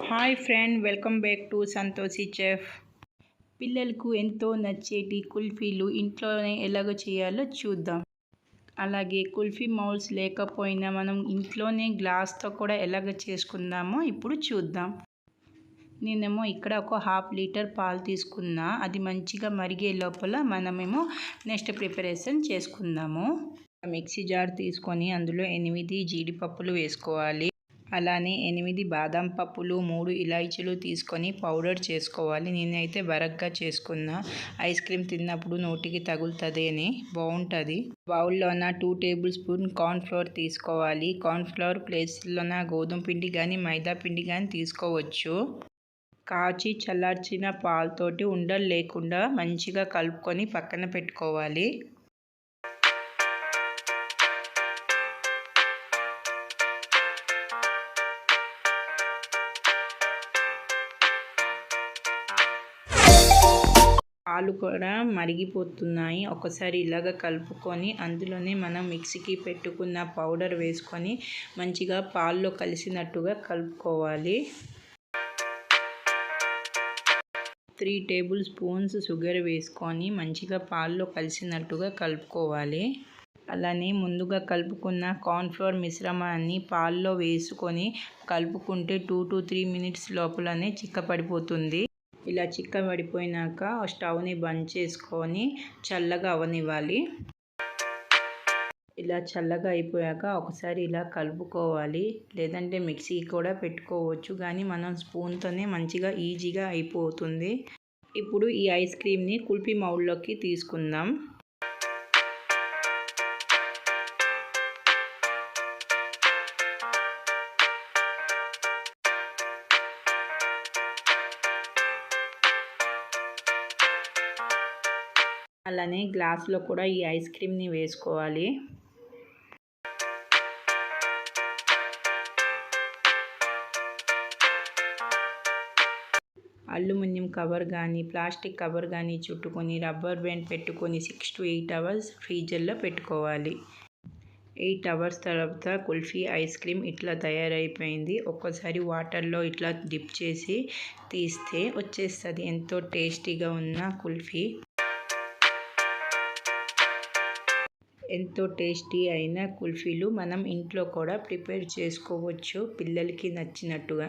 Hi friend, welcome back to Santoshi chef. పిల్లలకు ఎంతో నచ్చేటి కుల్ఫీలు ఇంట్లోనే ఎలాగో చేయాలో చూద్దాం. అలాగే కుల్ఫీ మౌల్డ్స్ లేకపోయినా మనం ఇంట్లోనే గ్లాస్తో కూడా ఎలాగ చేసుకుందామో ఇప్పుడు చూద్దాం. నేనేమో ఇక్కడ ఒక 1/2 లీటర్ పాలు తీసుకున్నా. అది మంచిగా మరిగే లోపల మనమేమో నెక్స్ట్ ప్రిపరేషన్ చేసుకుందాము. మిక్సీ జార్ తీసుకొని అందులో 8 జీడిపప్పులు వేసుకోవాలి. అలానే 8 బాదం పప్పులు, 3 ఇలాచీలు తీసుకొని పౌడర్ చేసుకోవాలి. నేనైతే బరగ్గా చేసుకున్నా. ఐస్ క్రీమ్ తిన్నప్పుడు నోటికి తగులుతుంది అని బాగుంటుంది. బౌల్లోన 2 టేబుల్ స్పూన్ కార్న్ఫ్లోర్ తీసుకోవాలి. కార్న్ఫ్లోర్ ప్లేస్లోన గోధుమ పిండి కానీ మైదా పిండి కానీ తీసుకోవచ్చు. కాచి చల్లార్చిన పాలతోటి ఉండలు లేకుండా మంచిగా కలుపుకొని పక్కన పెట్టుకోవాలి. పాలు కూడా మరిగిపోతున్నాయి. ఒకసారి ఇలాగ కలుపుకొని అందులోనే మనం మిక్సీకి పెట్టుకున్న పౌడర్ వేసుకొని మంచిగా పాల్లో కలిసినట్టుగా కలుపుకోవాలి. 3 టేబుల్ స్పూన్స్ షుగర్ వేసుకొని మంచిగా పాల్లో కలిసినట్టుగా కలుపుకోవాలి. అలానే ముందుగా కలుపుకున్న కార్న్ఫ్లోర్ మిశ్రమాన్ని పాల్లో వేసుకొని కలుపుకుంటే 2 to 3 మినిట్స్ లోపలనే చిక్కపడిపోతుంది. ఇలా చిక్కబడిపోయినాక స్టవ్ని బంద్ చేసుకొని చల్లగా అవనివ్వాలి. ఇలా చల్లగా అయిపోయాక ఒకసారి ఇలా కలుపుకోవాలి. లేదంటే మిక్సీ కూడా పెట్టుకోవచ్చు, కానీ మనం స్పూన్తోనే మంచిగా ఈజీగా అయిపోతుంది. ఇప్పుడు ఈ ఐస్ క్రీమ్ని కుల్ఫీ మౌల్డ్లోకి తీసుకుందాం. అలానే గ్లాస్లో కూడా ఈ ఐస్ క్రీమ్ని వేసుకోవాలి. అల్యూమినియం కవర్ కానీ ప్లాస్టిక్ కవర్ కానీ చుట్టుకొని రబ్బర్ బ్యాండ్ పెట్టుకొని 6 to 8 అవర్స్ ఫ్రీజర్లో పెట్టుకోవాలి. 8 అవర్స్ తర్వాత కుల్ఫీ ఐస్ క్రీమ్ ఇట్లా తయారైపోయింది. ఒక్కసారి వాటర్లో ఇట్లా డిప్ చేసి తీస్తే వచ్చేస్తుంది ఎంతో టేస్టీగా ఉన్న కుల్ఫీ. ఎంతో టేస్టీ అయిన కుల్ఫీలు మనం ఇంట్లో కూడా ప్రిపేర్ చేసుకోవచ్చు పిల్లలకి నచ్చినట్టుగా.